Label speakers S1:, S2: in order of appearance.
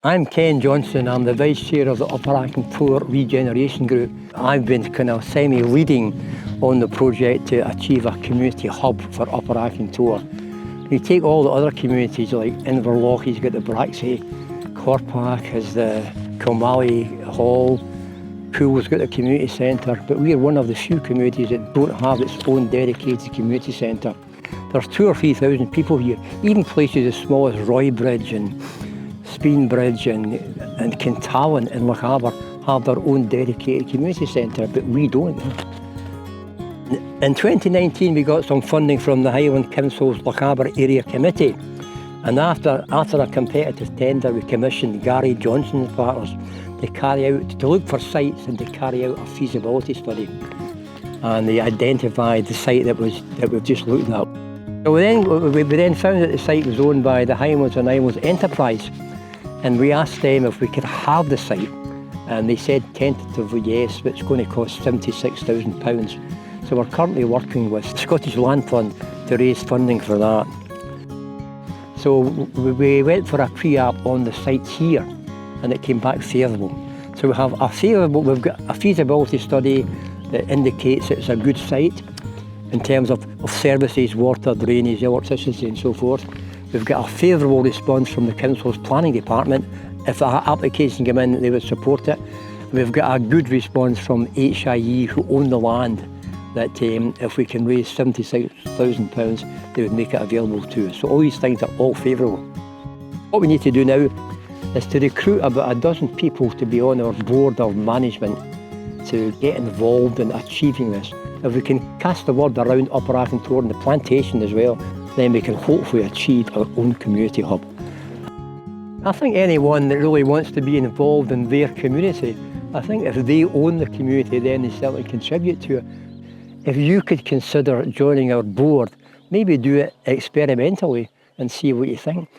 S1: I'm Ken Johnson. I'm the Vice Chair of the Upper Achontour Regeneration Group. I've been kind of semi-leading on the project to achieve a community hub for Upper Achontour. You take all the other communities like Inverloch, he's got the Bracksay, Corpack has the Kilmallie Hall, Pool's got the community centre, but we're one of the few communities that don't have its own dedicated community centre. There's 2,000 or 3,000 people here, even places as small as Roybridge and Speenbridge and Kintallen and Lochaber have their own dedicated community centre, but we don't. In 2019 we got some funding from the Highland Council's Lochaber Area Committee, and after a competitive tender we commissioned Gary Johnson and partners to look for sites and to carry out a feasibility study. And they identified the site that we've just looked at. So we then found that the site was owned by the Highlands and Islands Enterprise, and we asked them if we could have the site, and they said tentatively yes, but it's going to cost £76,000. So we're currently working with the Scottish Land Fund to raise funding for that. So we went for a pre-app on the site here, and it came back favourable. So we've got a feasibility study that indicates it's a good site in terms of services, water, drainage, electricity and so forth. We've got a favourable response from the Council's planning department. If our application came in, they would support it. We've got a good response from HIE, who own the land, that if we can raise £76,000, they would make it available to us. So all these things are all favourable. What we need to do now is to recruit about a dozen people to be on our board of management to get involved in achieving this. If we can cast the word around Upper Achontour and the plantation as well, then we can hopefully achieve our own community hub. I think anyone that really wants to be involved in their community, I think if they own the community, then they certainly contribute to it. If you could consider joining our board, maybe do it experimentally and see what you think.